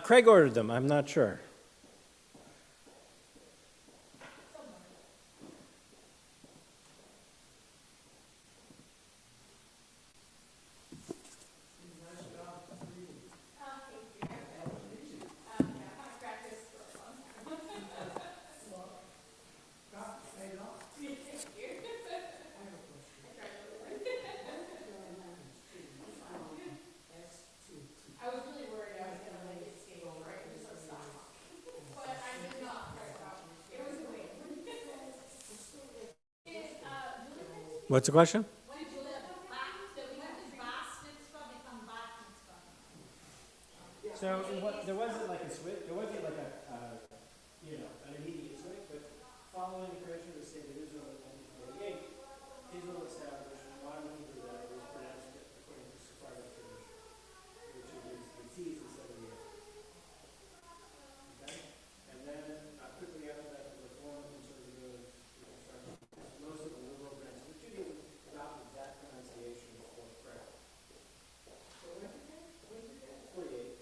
Craig ordered them, I'm not sure. What's the question? So there wasn't like a switch, there wasn't like an immediate switch, but following the creation of the state of Israel in 1948, Israel established modern Hebrew that was pronounced according to Sephardic tradition, which is the T's instead of the A's. Okay? And then quickly after that, the Reform conservative reconstruction, most of the liberal branches of Judaism adopted that pronunciation for prayer. 48.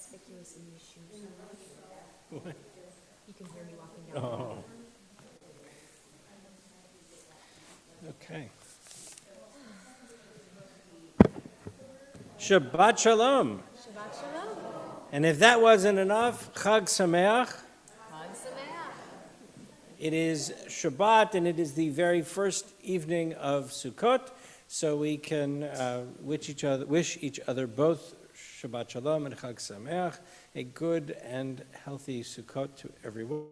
conspicuous in these shoes. What? You can hear me walking down the hall. Okay. Shabbat Shalom. Shabbat Shalom. And if that wasn't enough, Chag Sameach. Chag Sameach. It is Shabbat, and it is the very first evening of Sukkot, so we can wish each other both Shabbat Shalom and Chag Sameach, a good and healthy Sukkot to everyone.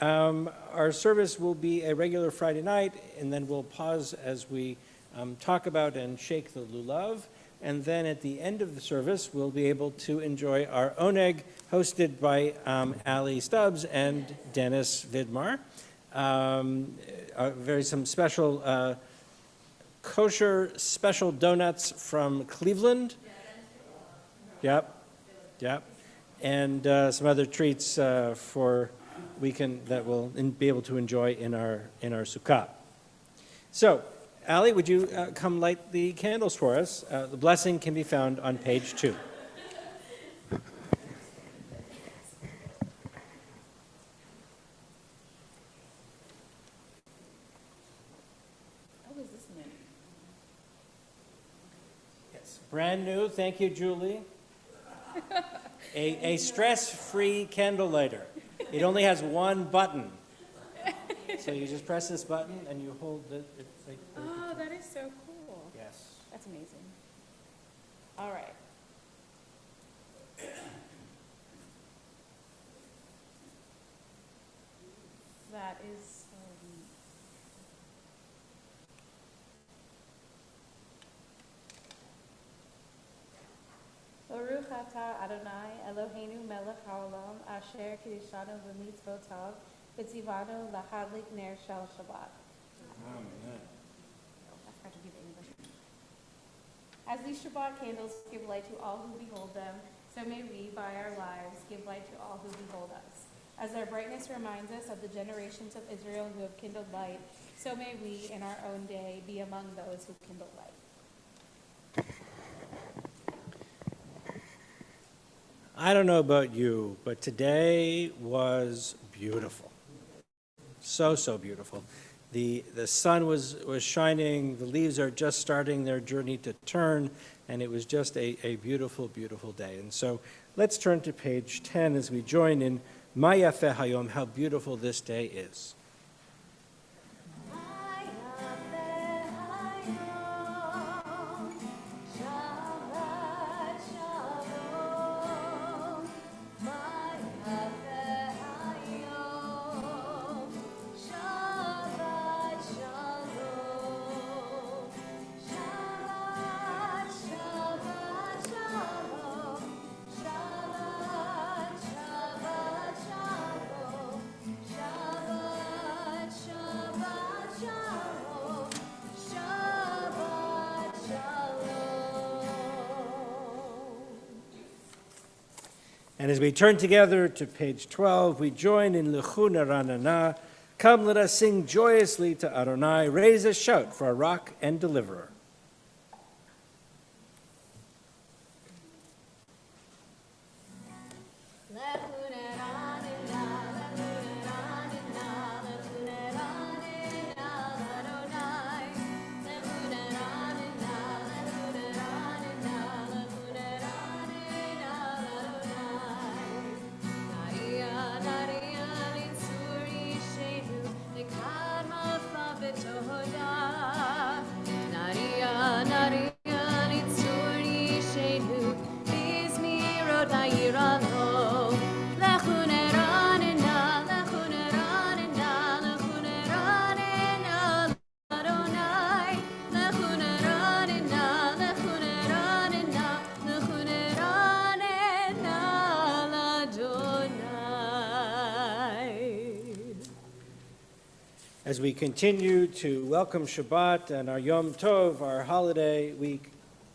Our service will be a regular Friday night, and then we'll pause as we talk about and shake the lulav. And then at the end of the service, we'll be able to enjoy our oneg, hosted by Ali Stubbs and Dennis Vidmar. Some special kosher special donuts from Cleveland. Yep. And some other treats that we'll be able to enjoy in our sukkah. So, Ali, would you come light the candles for us? The blessing can be found on page 2. What was this meant? Yes, brand new. Thank you, Julie. A stress-free candle lighter. It only has one button. So you just press this button and you hold it. Oh, that is so cool. Yes. That's amazing. All right. That is so neat. Baruch atah Adonai Eloheinu melech haolam asher kiddushanu b'mitzvotav v'tzivanu lahadlik ner shel Shabbat. Amen. I forgot to give English. As these Shabbat candles give light to all who behold them, so may we, by our lives, give light to all who behold us. As their brightness reminds us of the generations of Israel who have kindled light, so may we, in our own day, be among those who kindle light. I don't know about you, but today was beautiful. So beautiful. The sun was shining, the leaves are just starting their journey to turn, and it was just a beautiful, beautiful day. And so let's turn to page 10 as we join in Ma Yafeh Hayom, how beautiful this day is. And as we turn together to page 12, we join in Lechu Naranana. Come, let us sing joyously to Adonai. Raise a shout for our rock and deliverer. As we continue to welcome Shabbat and our Yom Tov, our holiday, we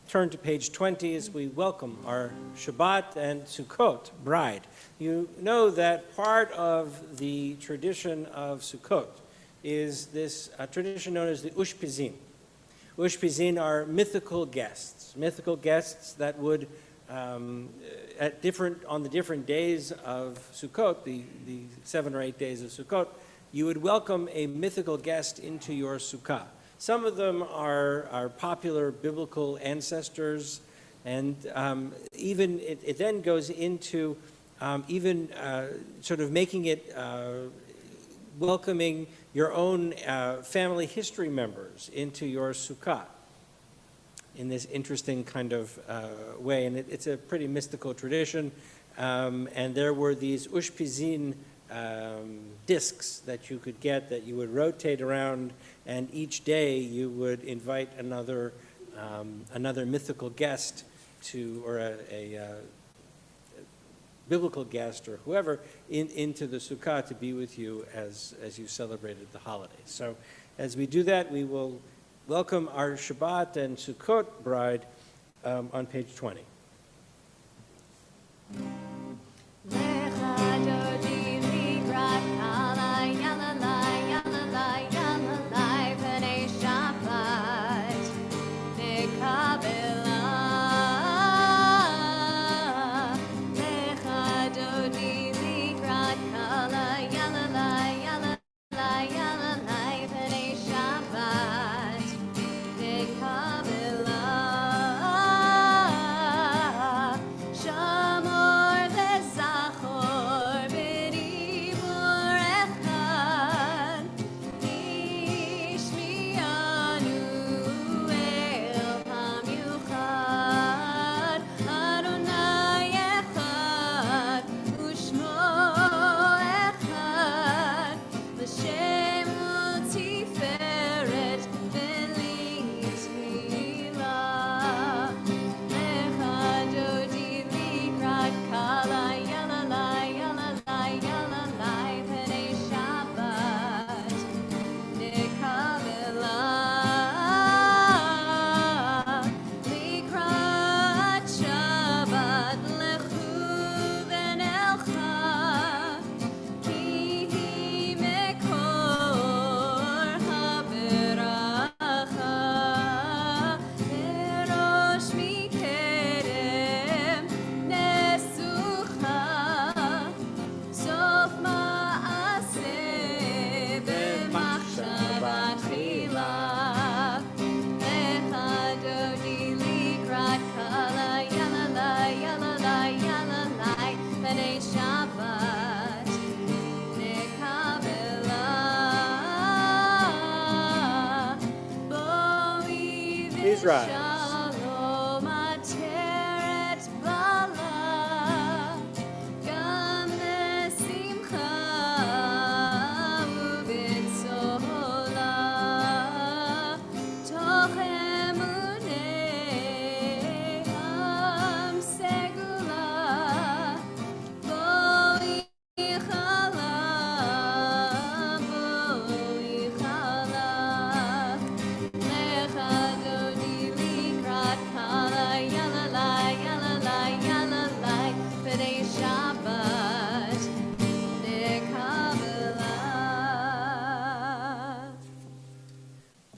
turn to page 20 as we welcome our Shabbat and Sukkot bride. You know that part of the tradition of Sukkot is this tradition known as the Ushpizin. Ushpizin are mythical guests that would on the different days of Sukkot, the 7 or 8 days of Sukkot, you would welcome a mythical guest into your sukkah. Some of them are popular biblical ancestors, and even it then goes into sort of making it welcoming your own family history members into your sukkah in this interesting kind of way. And it's a pretty mystical tradition. And there were these ushpizin discs that you could get that you would rotate around, and each day you would invite another mythical guest or a biblical guest or whoever into the sukkah to be with you as you celebrated the holiday. So as we do that, we will welcome our Shabbat and Sukkot bride on page 20. Please rise.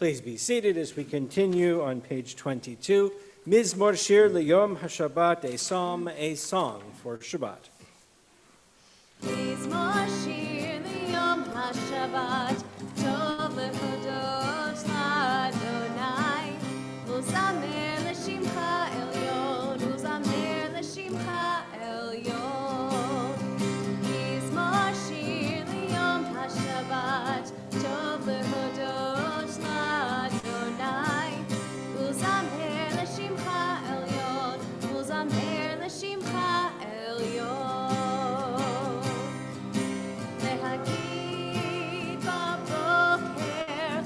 Please be seated as we continue on page 22. Mizmor Shir L'Yom HaShabbat, a psalm, a song for Shabbat. Mizmor Shir L'Yom HaShabbat, Tov Lehodot L'Adonai, Uzamer L'Shimcha Elyon, Uzamer L'Shimcha Elyon. Mizmor Shir L'Yom HaShabbat, Tov Lehodot להגיד בבוקר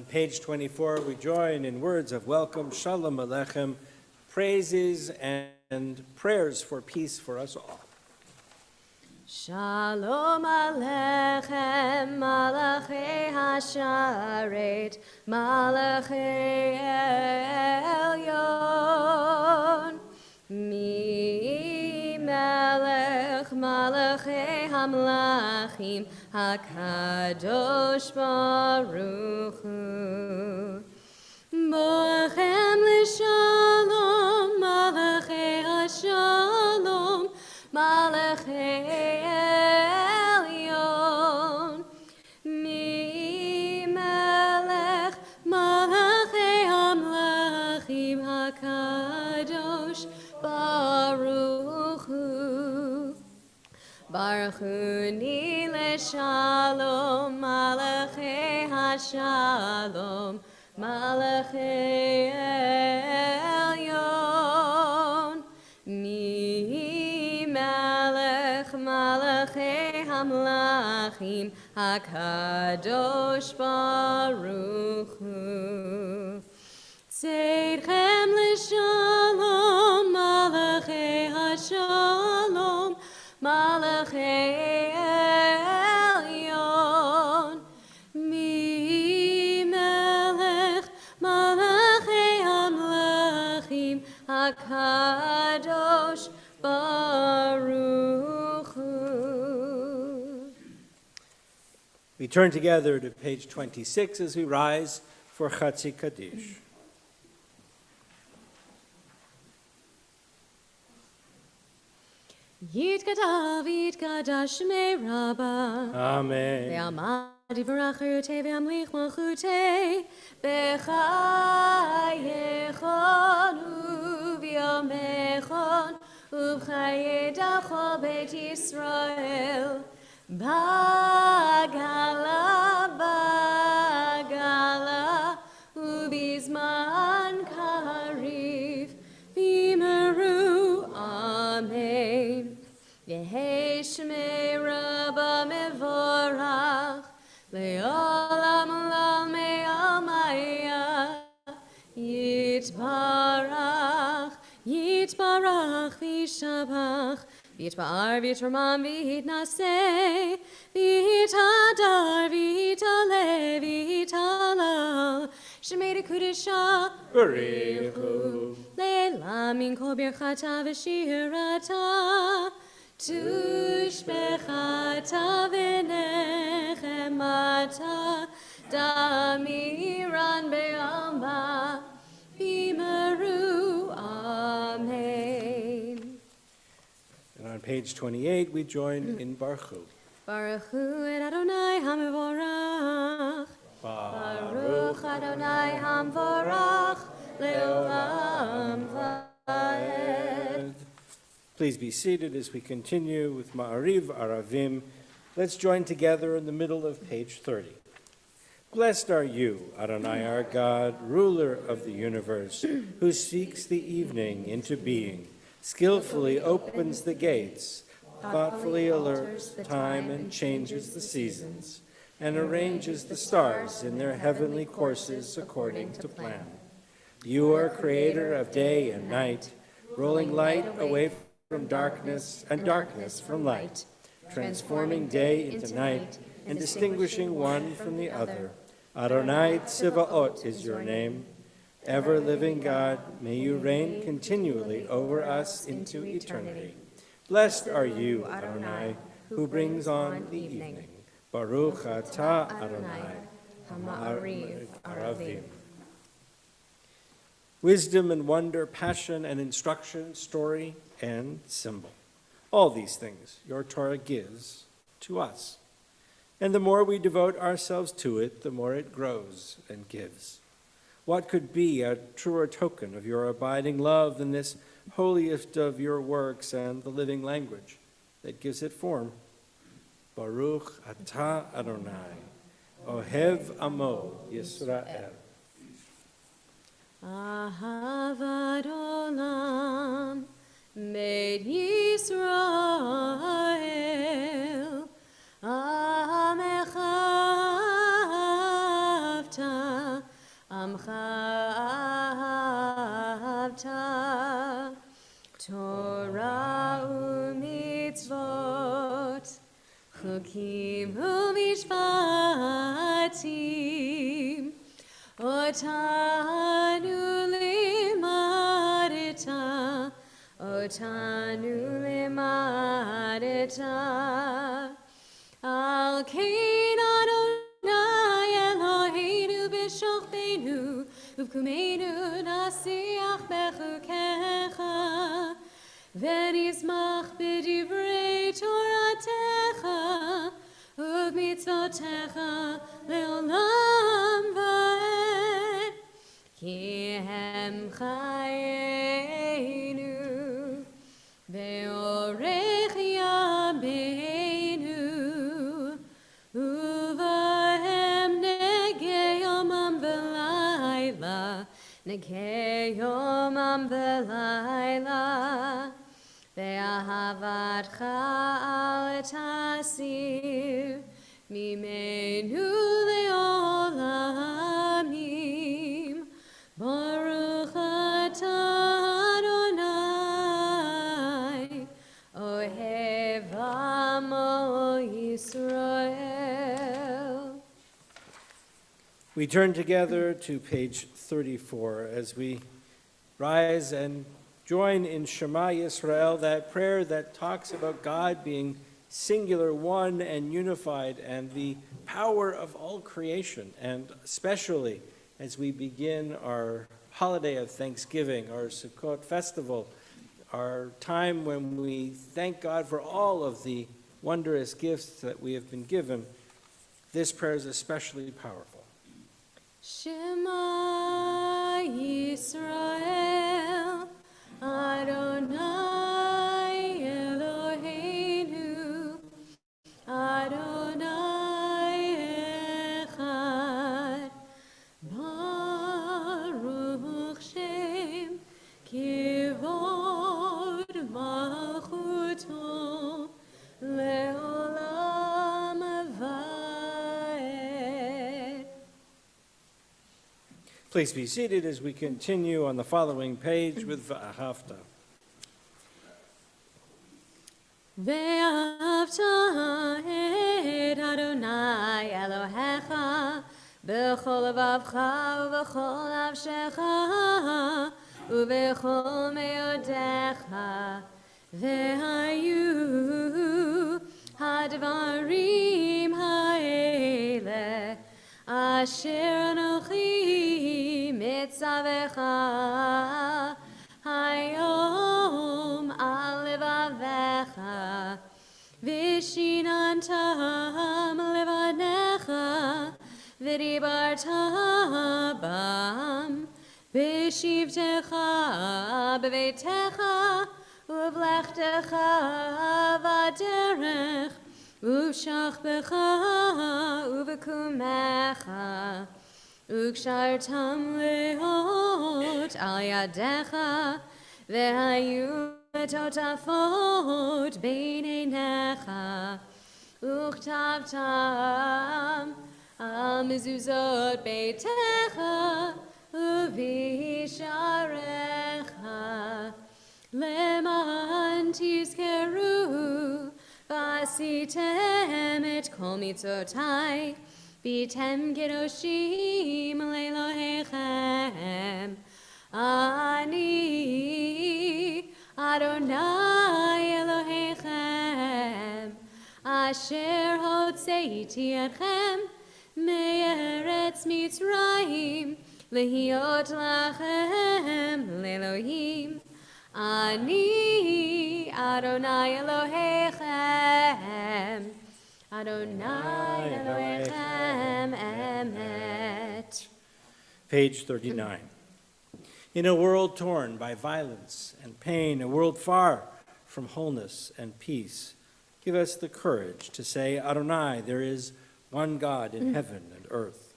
page 24, we join in words of welcome, Shalom Aleichem, praises and prayers for peace for us all. Shalom Aleichem, Malachei Hasharet, Malachei Elyon, Mi Melech, Malachei Hamlachim, HaKadosh Baruch Hu. Boachem l'shalom, Malachei Hashalom, Malachei Elyon, Mi Melech, Malachei Hamlachim, HaKadosh Baruch Hu. Baruch Hu ni l'shalom, Malachei Hashalom, Malachei Elyon, Mi Melech, Malachei Hamlachim, HaKadosh Baruch Hu. Tzeidchem l'shalom, Malachei Hashalom, Malachei Elyon, Mi Melech, Malachei Hamlachim, HaKadosh Baruch Hu. We turn together to page 26 as we rise for Chatzi Kaddish. Yitkadav, Yitkadash me Rabbah. Amen. Ve'amad yivrachute ve'amlich malchute b'chayechon u'v'yomechon u'v'chaye dachol beit Yisrael bagala bagala u'bizman kariv v'yimeru amen. Yehi shmei Rabbah mevorach le'olam olam me'almaya yitbarach yitbarach v'yishabach v'yitba'ar v'yitramam v'yitnaseh v'yitadar v'yitale v'yitalal shemei dekudesha Barichu. le'la min kol birchata v'shirata Tushbechata v'nechemata damiran be'alma v'yimeru amen. And on page 28, we join in Baruch. Baruch Hu et Adonai HaMevorach. Baruch Adonai HaMevorach le'olam va'ed. Please be seated as we continue with Ma'ariv Aravim. Let's join together in the middle of page 30. Blessed are you, Adonai our God, ruler of the universe, who speaks the evening into being, skillfully opens the gates, thoughtfully alerts the time and changes the seasons, and arranges the stars in their heavenly courses according to plan. You are creator of day and night, rolling light away from darkness and darkness from light, transforming day into night and distinguishing one from the other. Adonai Tzivaot is your name. Ever-living God, may you reign continually over us into eternity. Blessed are you, Adonai, who brings on the evening. Baruch atah Adonai, Ha'ma'ariv Aravim. Wisdom and wonder, passion and instruction, story and symbol. All these things your Torah gives to us. And the more we devote ourselves to it, the more it grows and gives. What could be a truer token of your abiding love than this holiest of your works and the living language that gives it form? Baruch atah Adonai, Ohev Amo Yisrael. Ahavad olam made Yisrael Amechavta Torah u'mitzvot, chukim u'mishpatim, otanu limadeta, otanu limadeta. Al kein Adonai Eloheinu b'shochbeinu, uvkumeinu nasiach bechukecha, v'nizmach b'divrei Toratecha, uvmitzvotecha le'olam va'ed, ki hem chayenu, ve'orech yameinu, uvahem negei yomam v'layla, negei yomam v'layla, ve'ahavatcha al tasir, mimenu le'olamim, baruch atah Adonai, ohev amo Yisrael. We turn together to page 34 as we rise and join in Shema Yisrael, that prayer that talks about God being singular, one, and unified, and the power of all creation, and especially as we begin our holiday of Thanksgiving, our Sukkot festival, our time when we thank God for all of the wondrous gifts that we have been given. This prayer is especially powerful. Shema Yisrael, Adonai Eloheinu, Adonai Echad, Baruch Shem Kivod Malchuto Leolam Vaed. Please be seated as we continue on the following page with V'ahavta. Ve'ahavta et Adonai Elohecha b'chol levavcha u'b'chol nafshecha u'b'chol me'odecha ve'hayu hadvarim ha'eleh asher anochi mitzavecha hayom al levavecha vishinantam levanecha v'dibarta bam v'shivtecha b'veitecha u'vlechtecha v'aderech u'shachbecha u'v'kumecha u'kshartam leot al yadecha ve'hayu totafot b'neinecha u'chtavtam al mezuzot beitecha u'visharecha leman tizkeru v'asitem et kol mitzotai Bitem kedoshim le'Elohechem. Ani Adonai Elohechem, asher hotzeiti etchem me'eretz Mitzrayim lehiot lachem le'Elohim. Ani Adonai Elohechem. Adonai Elohechem emet. Page 39. In a world torn by violence and pain, a world far from wholeness and peace, give us the courage to say, Adonai, there is one God in heaven and earth.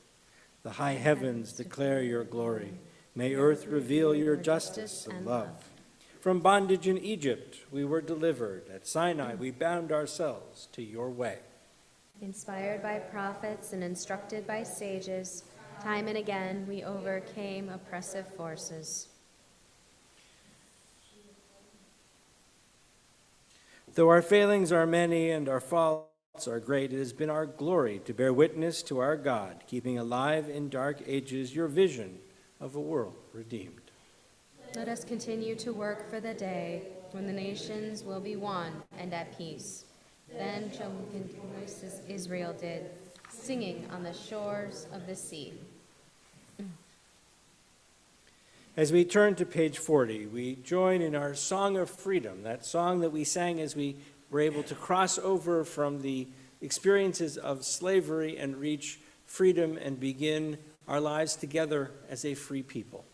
The high heavens declare your glory. May earth reveal your justice and love. From bondage in Egypt we were delivered. At Sinai we bound ourselves to your way. Inspired by prophets and instructed by sages, time and again we overcame oppressive forces. Though our failings are many and our faults are great, it has been our glory to bear witness to our God, keeping alive in dark ages your vision of a world redeemed. Let us continue to work for the day when the nations will be one and at peace. Then shall we rejoice as Israel did, singing on the shores of the sea. As we turn to page 40, we join in our Song of Freedom, that song that we sang as we were able to cross over from the experiences of slavery and reach freedom and begin our lives together as a free people.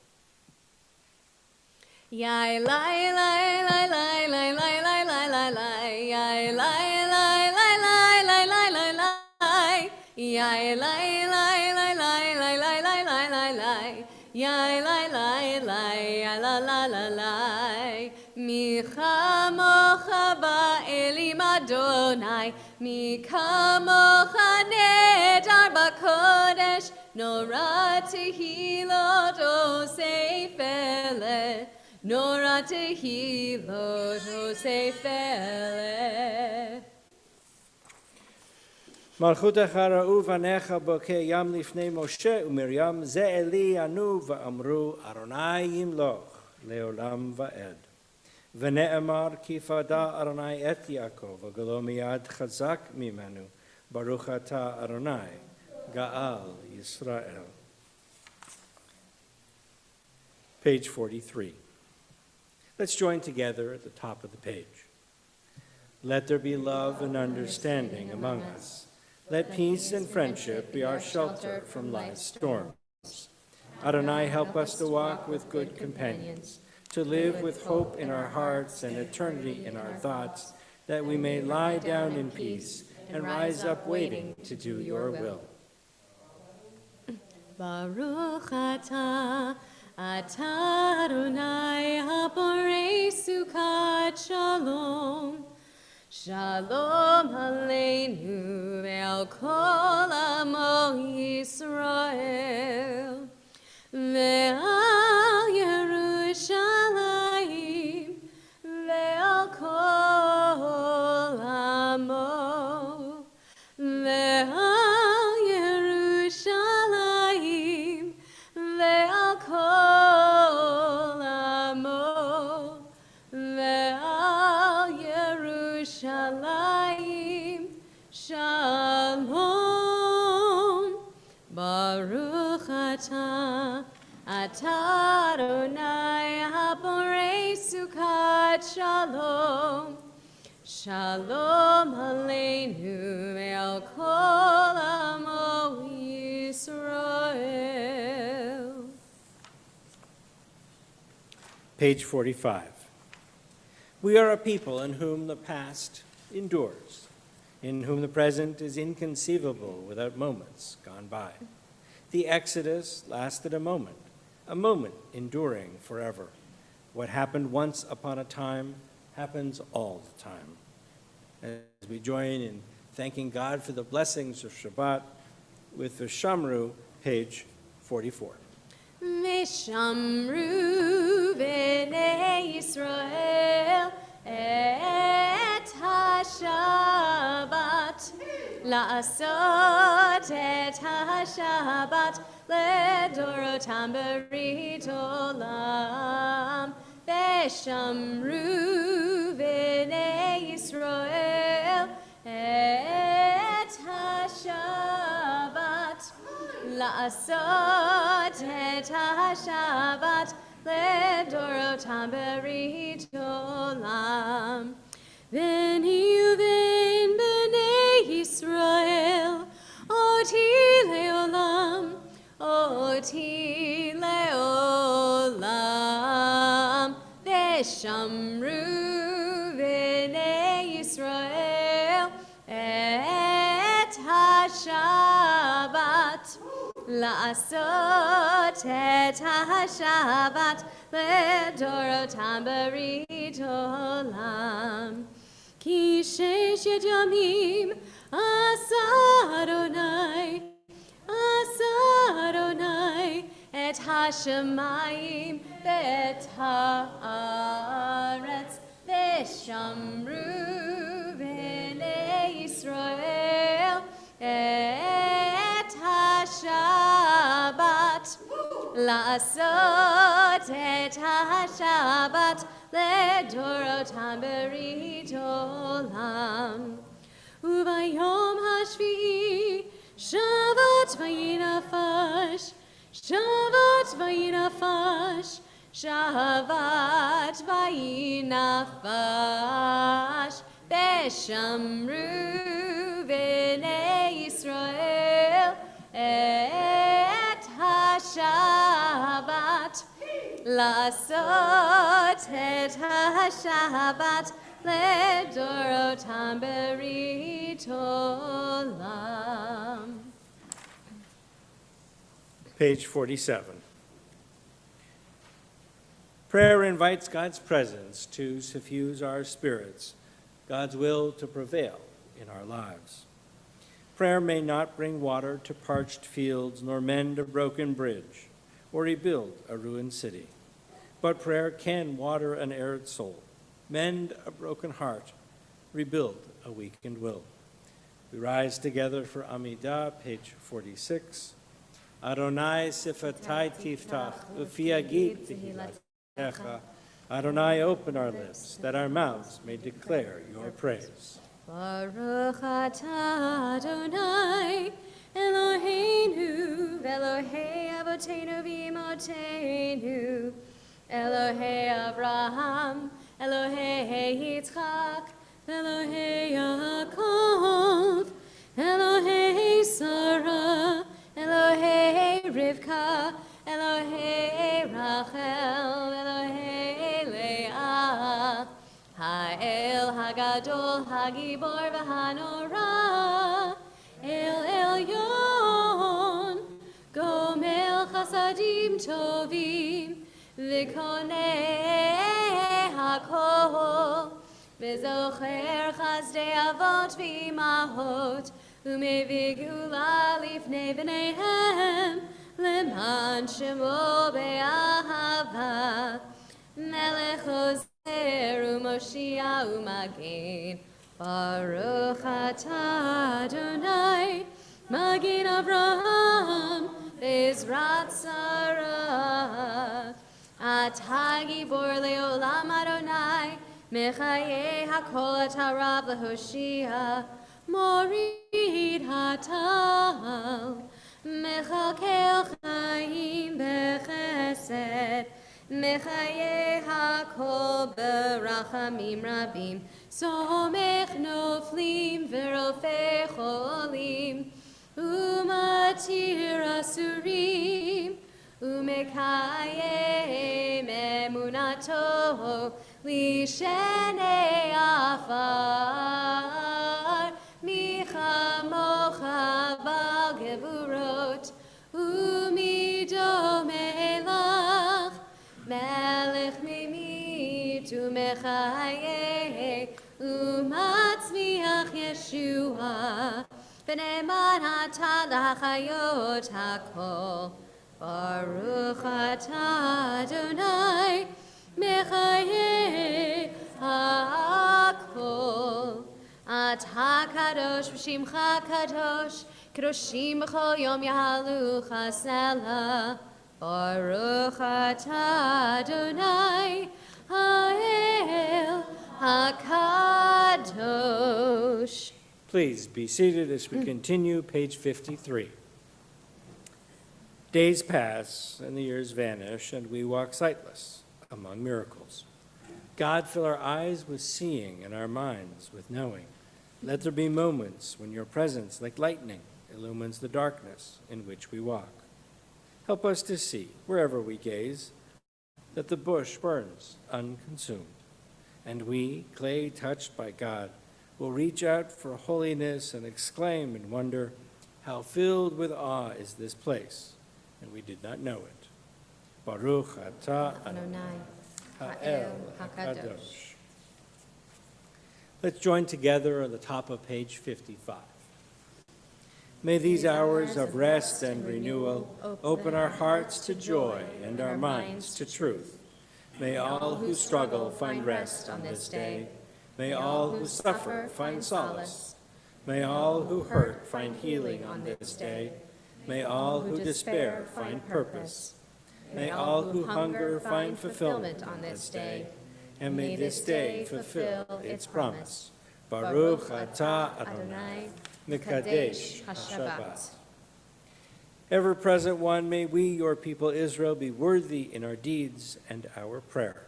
Yai lai lai lai lai lai lai lai lai lai lai yai lai lai lai lai lai lai lai lai yai lai lai lai lai lai lai lai lai lai lai yai lai lai lai ya la la la lai mi chamocha ba'elim Adonai mi kamocha nedar b'kodesh nora tehilot osei Nora tehilot osei Malchutecha ra'u vanecha bokeh yam lifnei Moshe uMiriam ze Eli anu va'amru Aronai yimloch leolam va'ed. V'ne'emar ki fada Aronai et Yaakov v'galo miyad chazak mimenu baruch ata Aronai Ga'al Yisrael. Page 43. Let's join together at the top of the page. Let there be love and understanding among us. Let peace and friendship be our shelter from life's storms. Adonai, help us to walk with good companions, to live with hope in our hearts and eternity in our thoughts, that we may lie down in peace and rise up waiting to do your will. Baruch atah Adonai haborei sukat shalom. Shalom aleinu ve'al kol amo Yisrael. Ve'al Yerushalayim ve'al kol amo. Ve'al Yerushalayim ve'al kol amo. Ve'al Yerushalayim shalom. Baruch atah Adonai haborei sukat shalom. Shalom aleinu ve'al kol amo Yisrael. Page 45. We are a people in whom the past endures, in whom the present is inconceivable without moments gone by. The Exodus lasted a moment enduring forever. What happened once upon a time happens all the time. As we join in thanking God for the blessings of Shabbat with Vishamru, page 44. Vishamru b'nei Yisrael et ha-Shabbat la'asot et ha-Shabbat ledorotam berit olam. Vishamru b'nei Yisrael et ha-Shabbat la'asot et ha-Shabbat ledorotam berit olam. V'niyuvin b'nei Yisrael oti leolam, oti leolam. V'shamru b'nei Yisrael et ha-Shabbat la'asot et ha-Shabbat ledorotam berit olam. Ki shesh yet yamim asa Adonai et ha-shamayim ve'et ha'aretz ושמרו בני ישראל את השבת, לעשות את השבת לדורותם ברית עולם. וביום השביעי שבת ויהי נפש, שבת ויהי נפש, שבת ויהי נפש. ושמרו בני ישראל את השבת, לעשות את השבת לדורותם ברית עולם. Page 47. Prayer invites God's presence to suffuse our spirits, God's will to prevail in our lives. Prayer may not bring water to parched fields, nor mend a broken bridge, or rebuild a ruined city. But prayer can water an arid soul, mend a broken heart, rebuild a weakened will. We rise together for Amidah, page 46. Adonai sifatai tiftach, ufi agid tehilatecha. Adonai, open our lips, that our mouths may declare your praise. Baruch atah Adonai, Eloheinu, Elohei Avotenu v'imotenu, Elohei Abraham, Elohei Yitzchak, Elohei Yaakov, Elohei Sarah, Elohei Rivka, Elohei Rachel, Elohei Leah, Ha'el Hagadol Hagibor v'Hanora, El Elyon, Gomel Chasadim Tovim, V'konei HaKol, V'zocher Chazdei Avot v'Imahot, U'mevii Geula lifnei b'neihem, Leman Shemo be'ahava, Melech Ozer u'Moshia u'Magin, Baruch atah Adonai, Magin Avraham, Bezrat Sarah, Atah Gibor le'olam Adonai, Mechayeh hakol atah lehoshia, Morid hatal, Mechakel chaim bechesed, Mechayeh hakol berachamim rabim, Somech noflim v'rofei cholim, Umatir asurim, Umekayem emunato, Lishenei afar, Michamocha bal gevurot, Umido melach, Melech mimit umechayeh, Umatzmiach Yeshua, V'ne'eman atah l'hachayot hakol, Baruch atah Adonai, Mechayeh hakol. Atah kadosh v'shimcha kadosh, Kadoshim b'chol yom yahalu chasela. Baruch atah Adonai, Ha'el HaKadosh. Please be seated as we continue, page 53. Days pass and the years vanish, and we walk sightless among miracles. God, fill our eyes with seeing and our minds with knowing. Let there be moments when your presence, like lightning, illumines the darkness in which we walk. Help us to see, wherever we gaze, that the bush burns unconsumed, and we, clay touched by God, will reach out for holiness and exclaim in wonder, how filled with awe is this place, and we did not know it. Baruch atah Adonai, Ha'el HaKadosh. Let's join together on the top of page 55. May these hours of rest and renewal open our hearts to joy and our minds to truth. May all who struggle find rest on this day. May all who suffer find solace. May all who hurt find healing on this day. May all who despair find purpose. May all who hunger find fulfillment on this day. And may this day fulfill its promise. Baruch atah Adonai, Mekadesh HaShabbat. Ever-present one, may we, your people Israel, be worthy in our deeds and our prayer.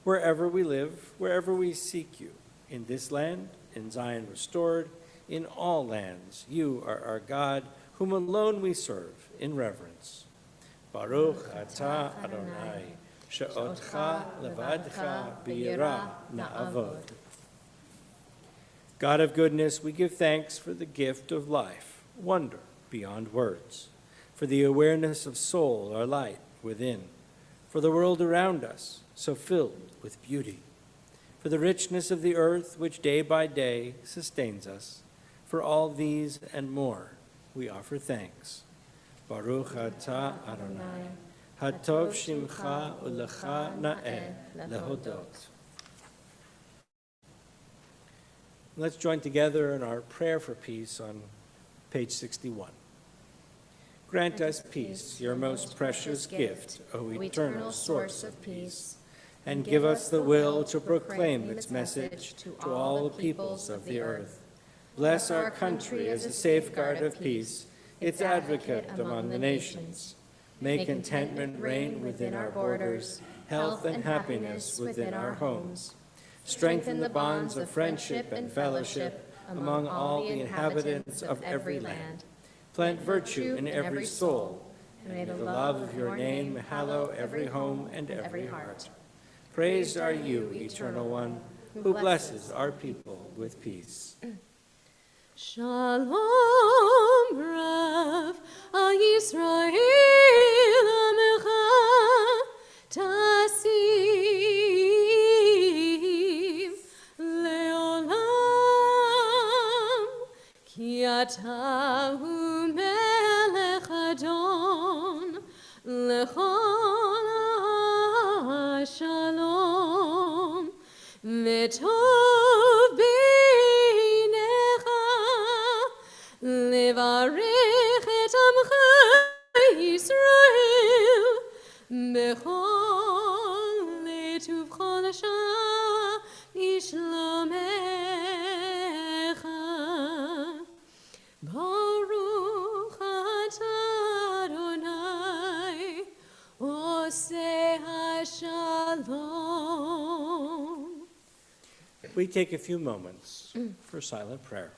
Wherever we live, wherever we seek you, in this land, in Zion restored, in all lands, you are our God, whom alone we serve in reverence. Baruch atah Adonai, she'otcha levadcha b'yirah na'avod. God of goodness, we give thanks for the gift of life, wonder beyond words, for the awareness of soul, our light within, for the world around us, so filled with beauty, for the richness of the earth which day by day sustains us. For all these and more, we offer thanks. Baruch atah Adonai, hatov shimcha ulecha na'eh lehodot. Let's join together in our prayer for peace on page 61. Grant us peace, your most precious gift, O eternal source of peace, and give us the will to proclaim its message to all the peoples of the earth. Bless our country as a safeguard of peace, its advocate among the nations. May contentment reign within our borders, health and happiness within our homes. Strengthen the bonds of friendship and fellowship among all the inhabitants of every land. Plant virtue in every soul, and may the love of your name hallow every home and every heart. Praised are you, Eternal One, who blesses our people with peace. Shalom Rav al Yisrael Amecha Tasim Leolam Ki Ata Hu Melech Adon Lechol Shalom V'tov Levarech et amcha Yisrael bechol letuv chol asha ishlomecha Baruch atah Adonai oseh hashalom. We take a few moments for silent prayer.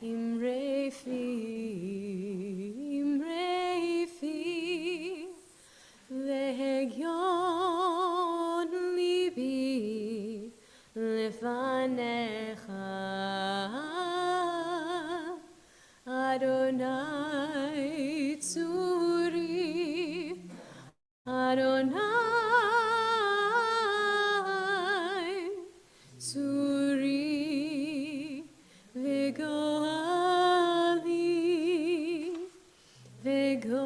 Imrefi, Vehegyon libi lefanecha, Adonai tzuri, Adonai tzuri, Vegoali, Vegoali.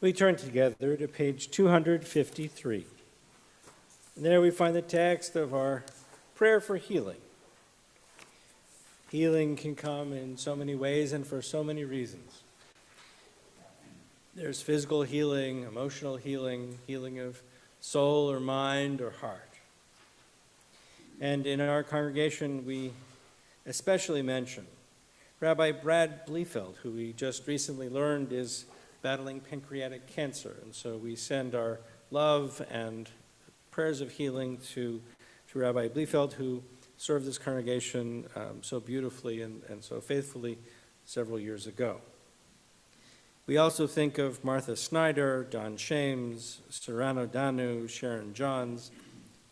We turn together to page 253. And there we find the text of our prayer for healing. Healing can come in so many ways and for so many reasons. There's physical healing, emotional healing, healing of soul or mind or heart. And in our congregation, we especially mention Rabbi Brad Bliefeld, who we just recently learned is battling pancreatic cancer. And so we send our love and prayers of healing to Rabbi Bliefeld, who served this congregation so beautifully and so faithfully several years ago. We also think of Martha Snyder, Don Shames, Serrano Danu, Sharon Johns,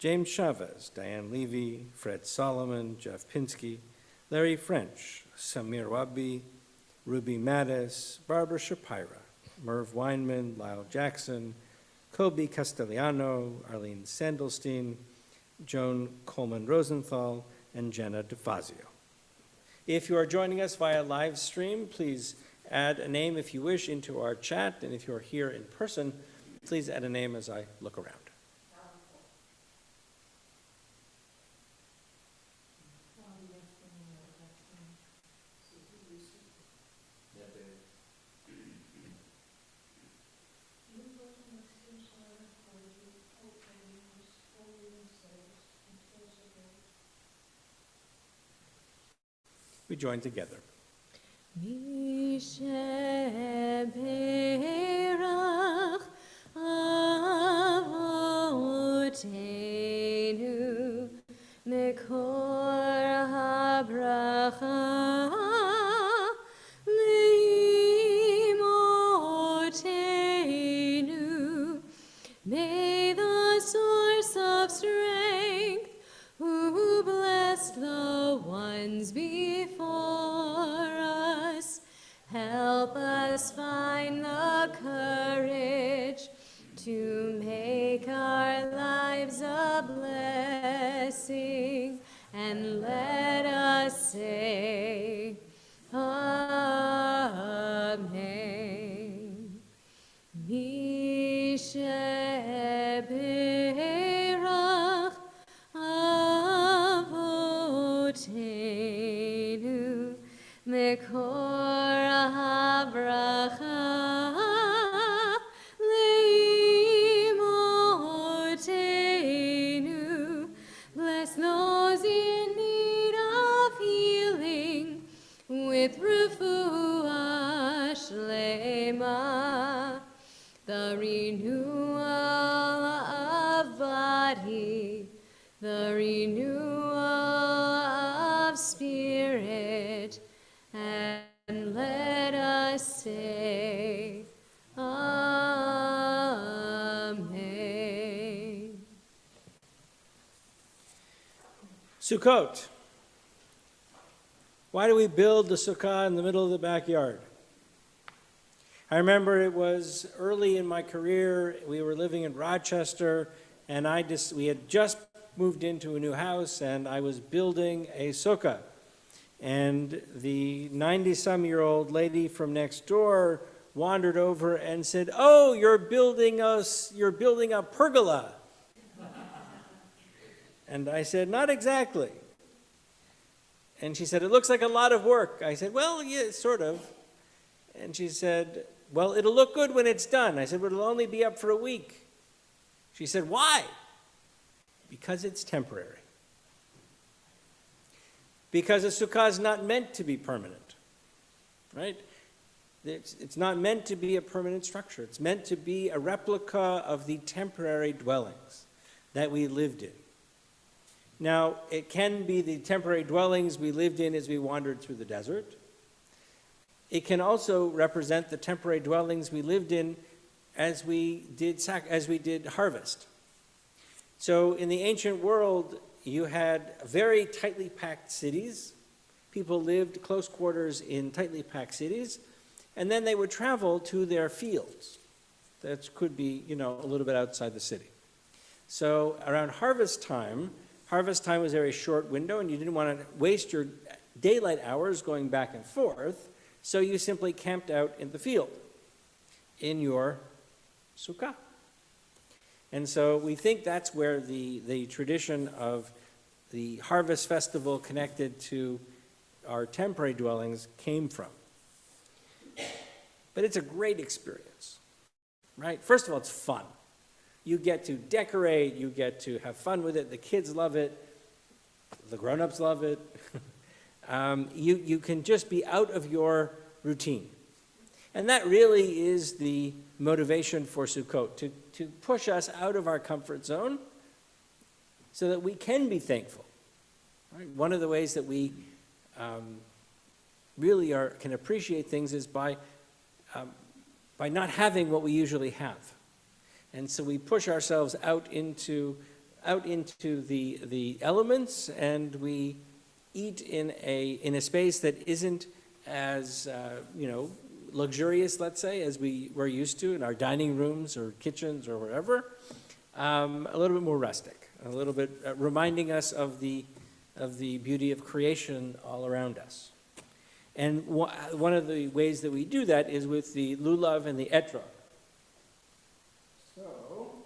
James Chavez, Diane Levy, Fred Solomon, Jeff Pinsky, Larry French, Samir Wabi, Ruby Mattis, Barbara Shapira, Merv Weinman, Lyle Jackson, Kobe Castellano, Arlene Sandelstein, Joan Coleman Rosenthal, and Jenna DeFazio. If you are joining us via live stream, please add a name if you wish into our chat, and if you're here in person, please add a name as I look around. We join together. Misheberach Avotenu Mekor habracha Leimotenu. May the source of strength, who blessed the ones before us, help us find the courage to make our lives a blessing, and let us say, Amen. Misheberach Avotenu Mekor habracha Leimotenu. Bless those in need of healing with refuah shlema, the renewal of body, the renewal of spirit, and let us say, Amen. Sukkot. Why do we build the sukkah in the middle of the backyard? I remember it was early in my career. We were living in Rochester, and we had just moved into a new house, and I was building a sukkah. And the 90-some-year-old lady from next door wandered over and said, "Oh, you're building a pergola." And I said, "Not exactly." And she said, "It looks like a lot of work." I said, "Well, yeah, sort of." And she said, "Well, it'll look good when it's done." I said, "But it'll only be up for a week." She said, "Why?" Because it's temporary. Because a sukkah is not meant to be permanent, right? It's not meant to be a permanent structure. It's meant to be a replica of the temporary dwellings that we lived in. Now, it can be the temporary dwellings we lived in as we wandered through the desert. It can also represent the temporary dwellings we lived in as we did harvest. So in the ancient world, you had very tightly packed cities. People lived close quarters in tightly packed cities, and then they would travel to their fields. That could be, a little bit outside the city. So around harvest time was a very short window, and you didn't want to waste your daylight hours going back and forth, so you simply camped out in the field, in your sukkah. And so we think that's where the tradition of the harvest festival connected to our temporary dwellings came from. But it's a great experience, right? First of all, it's fun. You get to decorate, you get to have fun with it, the kids love it, the grown-ups love it. You can just be out of your routine. And that really is the motivation for Sukkot, to push us out of our comfort zone so that we can be thankful. Right? One of the ways that we really can appreciate things is by not having what we usually have. And so we push ourselves out into the elements, and we eat in a space that isn't as luxurious, let's say, as we were used to in our dining rooms or kitchens or wherever. A little bit more rustic, a little bit reminding us of the beauty of creation all around us. And one of the ways that we do that is with the lulav and the etrog. So,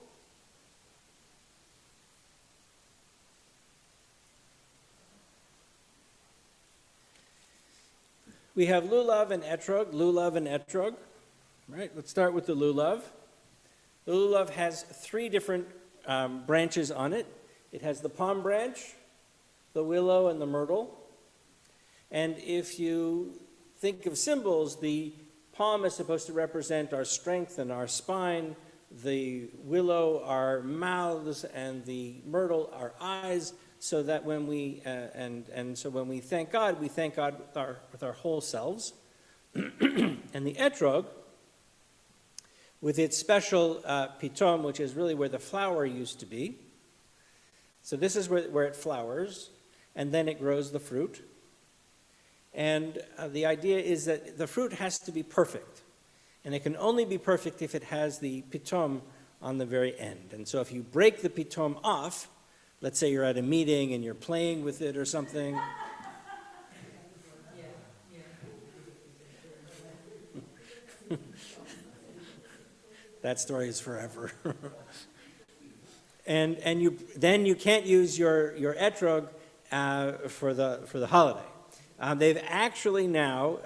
we have lulav and etrog, right? Let's start with the lulav. The lulav has 3 different branches on it. It has the palm branch, the willow, and the myrtle. And if you think of symbols, the palm is supposed to represent our strength and our spine, the willow our mouths, and the myrtle our eyes, so that when we so when we thank God with our whole selves. And the etrog, with its special pitom, which is really where the flower used to be. So this is where it flowers, and then it grows the fruit. And the idea is that the fruit has to be perfect. And it can only be perfect if it has the pitom on the very end. And so if you break the pitom off, let's say you're at a meeting and you're playing with it or something. That story is forever. and you can't use your etrog for the holiday. They've actually now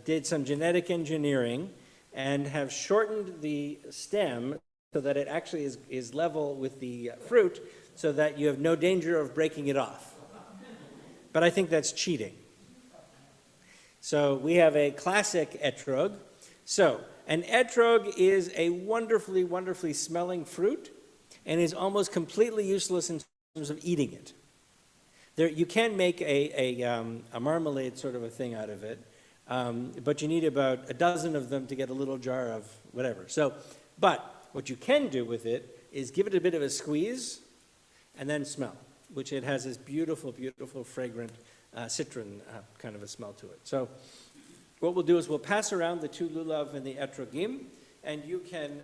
did some genetic engineering and have shortened the stem so that it actually is level with the fruit, so that you have no danger of breaking it off. But I think that's cheating. So we have a classic etrog. So an etrog is a wonderfully, wonderfully smelling fruit and is almost completely useless in terms of eating it. You can make a marmalade sort of a thing out of it, but you need about a dozen of them to get a little jar of whatever. But what you can do with it is give it a bit of a squeeze and then smell, which it has this beautiful, beautiful, fragrant citron kind of a smell to it. So what we'll do is we'll pass around the 2 lulav and the etrogim, and you can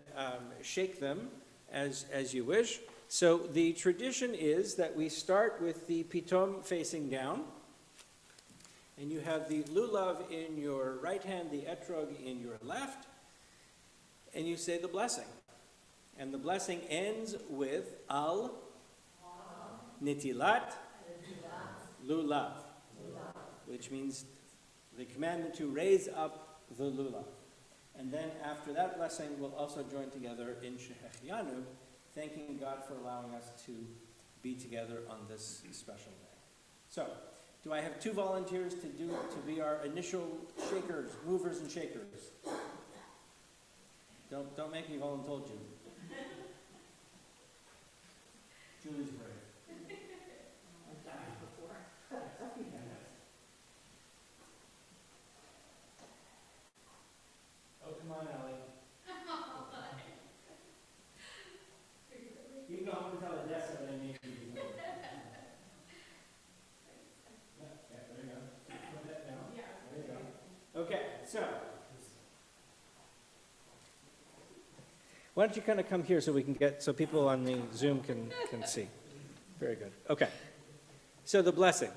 shake them as you wish. So the tradition is that we start with the pitom facing down, and you have the lulav in your right hand, the etrog in your left, and you say the blessing. And the blessing ends with al nitilat lulav, which means the commandment to raise up the lulav. And then after that blessing, we'll also join together in Shehechianu, thanking God for allowing us to be together on this special day. So, do I have 2 volunteers to be our initial shakers, movers and shakers? Don't make me voluntold you. Julie's brave. Oh, come on, Allie. You can go home and tell Odessa that I made you. Yeah, there you go. Put that down. Yeah. There you go. Okay, so. Why don't you kind of come here so people on the Zoom can see. Very good. Okay. So the blessing.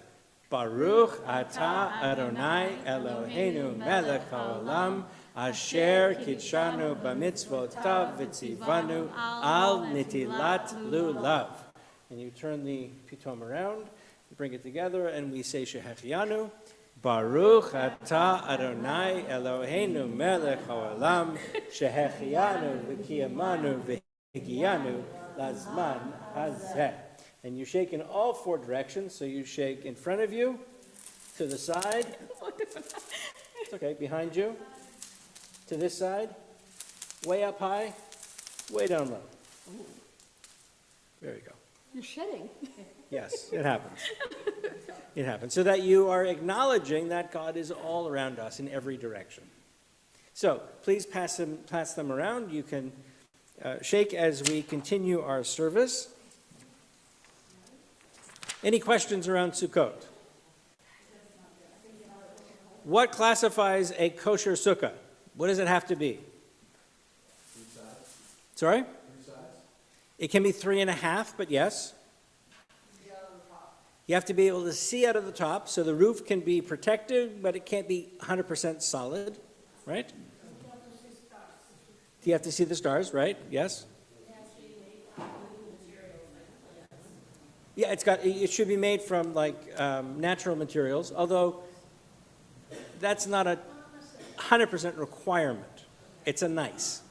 Baruch atah Adonai Eloheinu melech haolam asher kitshanu b'mitzvotav v'tzivanu al nitilat lulav. And you turn the pitom around, you bring it together, and we say Shehechianu. Baruch atah Adonai Eloheinu melech haolam shehechianu v'kiyamanu v'higiyanu lazman hazeh. And you shake in all four directions. So you shake in front of you, to the side. It's okay, behind you, to this side, way up high, way down low. There you go. You're shedding. Yes, it happens. It happens. So that you are acknowledging that God is all around us in every direction. So please pass them around. You can shake as we continue our service. Any questions around Sukkot? What classifies a kosher sukkah? What does it have to be? Sorry? It can be 3.5, but yes. You have to be able to see out of the top, so the roof can be protected, but it can't be 100% solid, right? You have to see the stars, right? Yes? Yeah, it should be made from natural materials, although that's not a 100% requirement. It's a nice.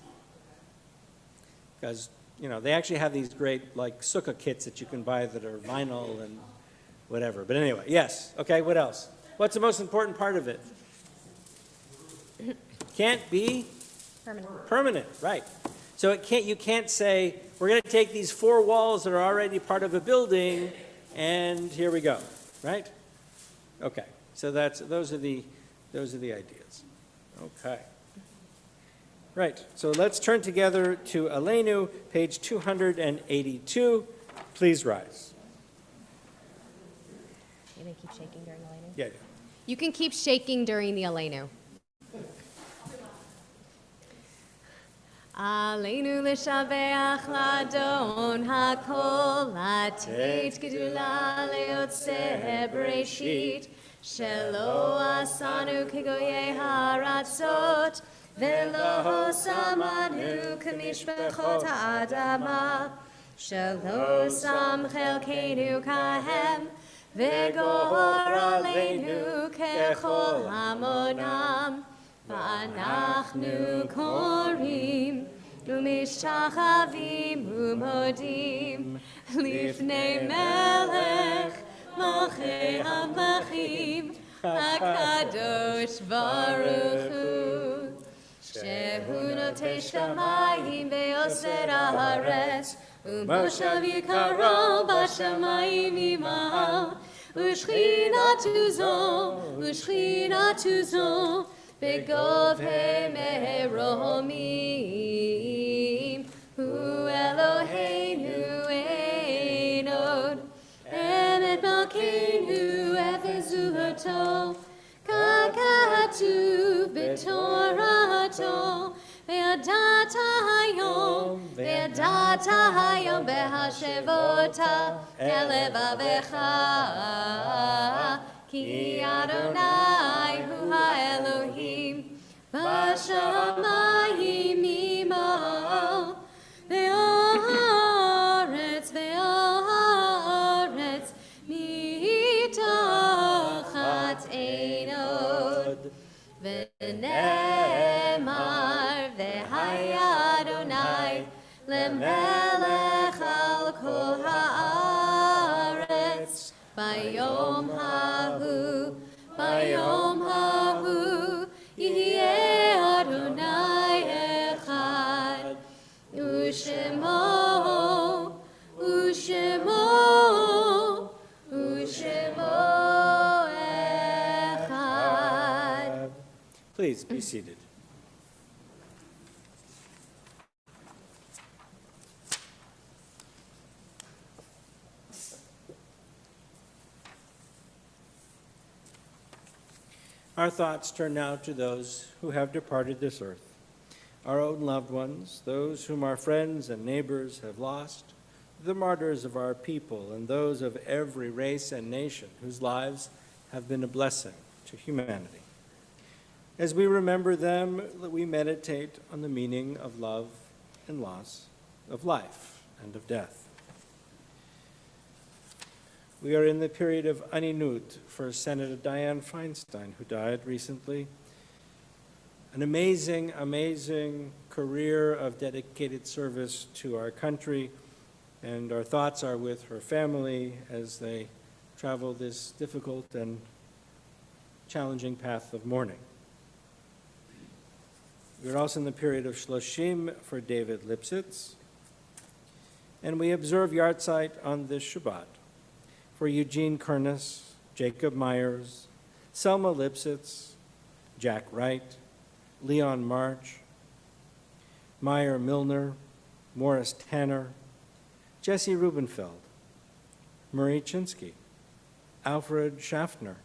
Because, they actually have these great sukkah kits that you can buy that are vinyl and whatever. But anyway, yes. Okay, what else? What's the most important part of it? Can't be permanent, right. So you can't say, we're going to take these 4 walls that are already part of a building, and here we go, right? Okay, so those are the ideas. Okay. Right, so let's turn together to Aleinu, page 282. Please rise. You may keep shaking during Aleinu. Yeah. You can keep shaking during the Aleinu. Aleinu l'shabeach l'adon hakol, lateit gedula leyotzeh bereshit, shelo asanu kegoyei haratzot, velo samanu kemishpachot ha'adama, shelo sam chelkeinu kahem, v'gor aleinu kechol hamonam. ואנחנו קוראים ומשתחווים ומודים לפני מלך מלכי המלכים הקדוש ברוך הוא שהוא נוטה שמיים ויוצר הארץ ומושב יקרו בשמיים עמהו ושכינתו זו בגובהי מרומים, הוא אלוהינו אין עוד, אמת מלכנו וזהותו, ככתוב בתורתו, וידעת היום בהשבות אל לבבך, כי אדוני הוא האלוהים בשמיים עמו והארץ מתחת אין עוד ונאמר והיה אדוני למלך על כל הארץ ביום ההוא יהיה אדוני אחד ושמו אחד. Please be seated. Our thoughts turn now to those who have departed this earth, our own loved ones, those whom our friends and neighbors have lost, the martyrs of our people, and those of every race and nation whose lives have been a blessing to humanity. As we remember them, we meditate on the meaning of love and loss, of life and of death. We are in the period of Aninut for Senator Dianne Feinstein, who died recently. An amazing, amazing career of dedicated service to our country, and our thoughts are with her family as they travel this difficult and challenging path of mourning. We're also in the period of Shloshim for David Lipsitz, and we observe Yartzeit on this Shabbat for Eugene Kernis, Jacob Myers, Selma Lipsitz, Jack Wright, Leon March, Meyer Milner, Morris Tanner, Jesse Rubenfeld, Murray Chinsky, Alfred Schaffner,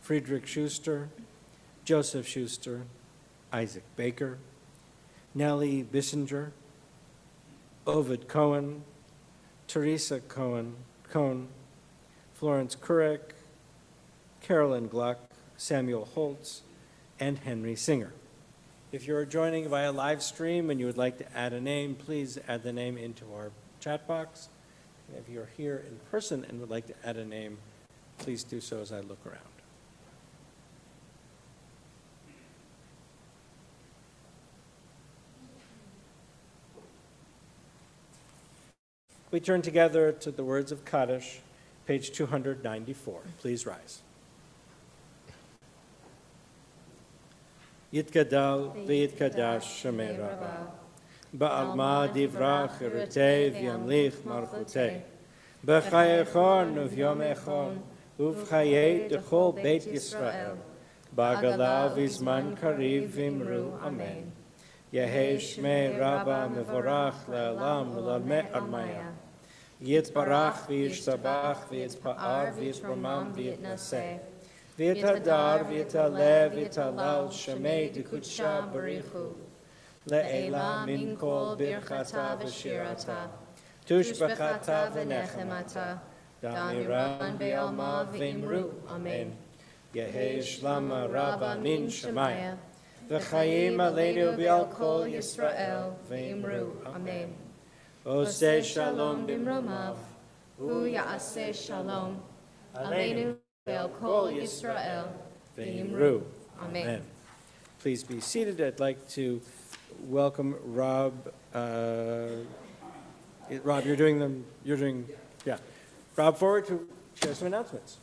Friedrich Schuster, Joseph Schuster, Isaac Baker, Nellie Bissinger, Ovid Cohen, Teresa Cohn, Florence Kurek, Carolyn Gluck, Samuel Holtz, and Henry Singer. If you're joining via live stream and you would like to add a name, please add the name into our chat box. And if you're here in person and would like to add a name, please do so as I look around. We turn together to the words of Kaddish, page 294. Please rise. Yitgadal v'yitkadash shemei Rabbah. Ba'alma divrach erutei v'yamlich malchutei. B'chayechon uvyom echon uvchayei dechol Beit Yisrael. Ba'gala v'zman kariv v'imru amen. Yehei shmei Rabbah mevorach le'olam v'lalmeh armaya. Yitbarach v'yishtabach v'yitpa'ar v'yitramam v'yitnaseh. V'yitadar v'yitalev v'yitalal shemei dekudsha barichu. Le'ela min kol birchata v'shirata. Tushbachata v'nechemata. Damiran be'alma v'imru. Amen. Yehei shlama Rabbah min shemaya. V'chayim aleinu b'al kol Yisrael v'imru. Amen. Oseh shalom b'mromav. Hu ya'aseh shalom. Aleinu b'al kol Yisrael v'imru. Amen. Please be seated. I'd like to welcome Rob. Rob, yeah. Rob, forward to share some announcements.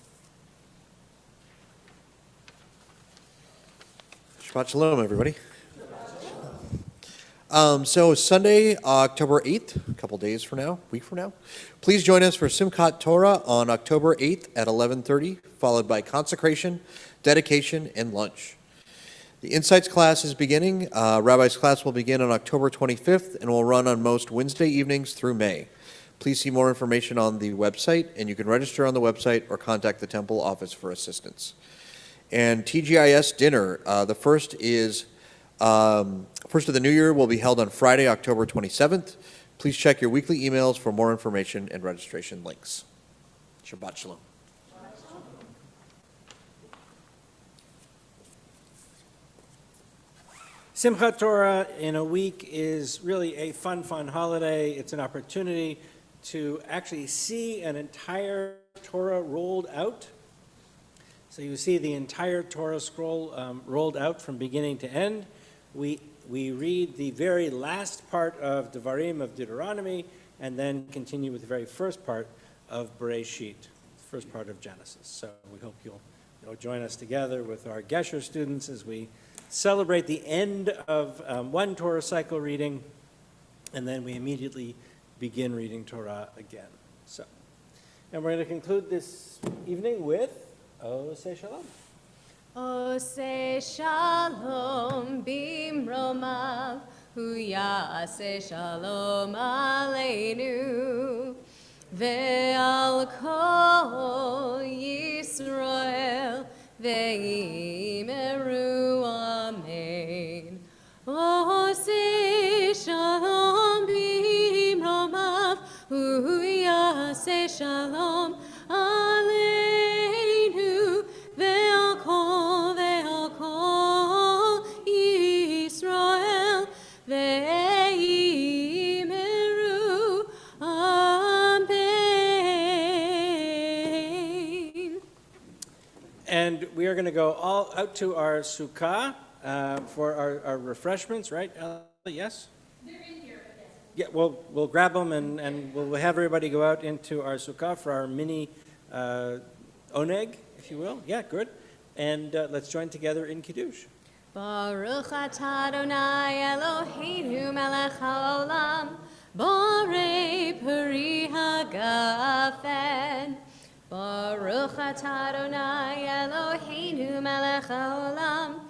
Shabbat shalom, everybody. So Sunday, October 8th, a couple days from now, week from now, please join us for Simchat Torah on October 8th at 11:30, followed by consecration, dedication, and lunch. The Insights class is beginning. Rabbi's class will begin on October 25th and will run on most Wednesday evenings through May. Please see more information on the website, and you can register on the website or contact the temple office for assistance. And TGIS dinner, the first of the new year will be held on Friday, October 27th. Please check your weekly emails for more information and registration links. Shabbat shalom. Simchat Torah in a week is really a fun holiday. It's an opportunity to actually see an entire Torah rolled out. So you see the entire Torah scroll rolled out from beginning to end. We read the very last part of Devarim, of Deuteronomy, and then continue with the very first part of Bereshit, the first part of Genesis. So we hope you'll join us together with our Gesher students as we celebrate the end of one Torah cycle reading, and then we immediately begin reading Torah again. And we're going to conclude this evening with Oseh Shalom. Oseh shalom bimromav, hu ya'aseh shalom aleinu, ve'al kol Yisrael ve'imeru amen. Oseh shalom bimromav, hu ya'aseh shalom aleinu, ve'al kol Yisrael ve'imeru amen. And we are going to go all out to our sukkah for our refreshments, right, Ellie? Yes? They're in here, yes. Yeah, we'll grab them and we'll have everybody go out into our sukkah for our mini oneg, if you will. Yeah, good. And let's join together in Kiddush. Baruch atah Adonai Eloheinu melech haolam, borei peri hagafen. Baruch atah Adonai Eloheinu melech haolam,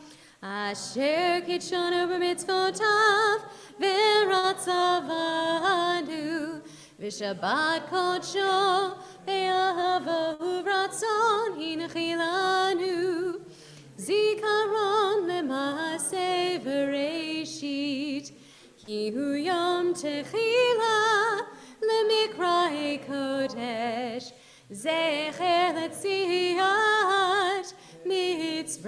asher kitshanu b'mitzvotav v'ratzavanu, v'shabbat kodsho ve'ahavahu v'ratzon hinchilanu. Zikaron lema'aseh v'reishit, ki hu yom techila lemikra'e kodesh, zecher letziat Mitzrayim.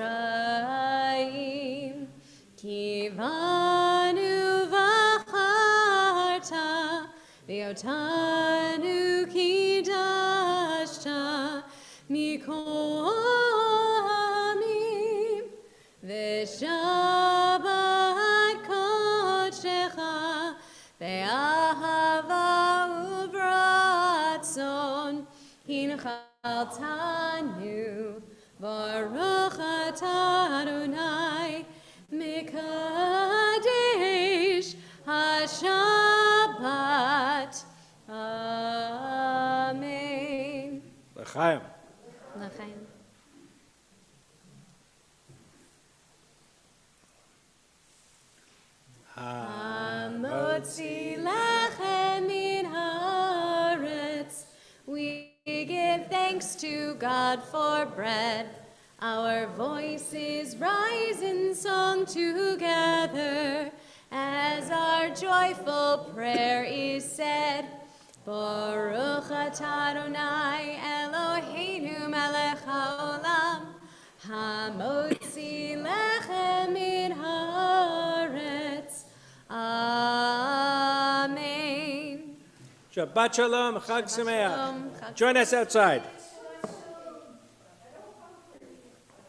Ki vanu v'acharta v'otanu kidashta mikol V'shabbat kodshecha ve'ahava uvratzon hinchaltanu baruch atah Adonai mekadesh hashabbat. Amen. L'chaim. L'chaim. Hamotzi lechem min haaretz. We give thanks to God for bread. Our voices rise in song together as our joyful prayer is said. Baruch atah Adonai Eloheinu melech haolam, hamotzi lechem min haaretz. Amen. Shabbat shalom, Chag Sameach. Join us outside.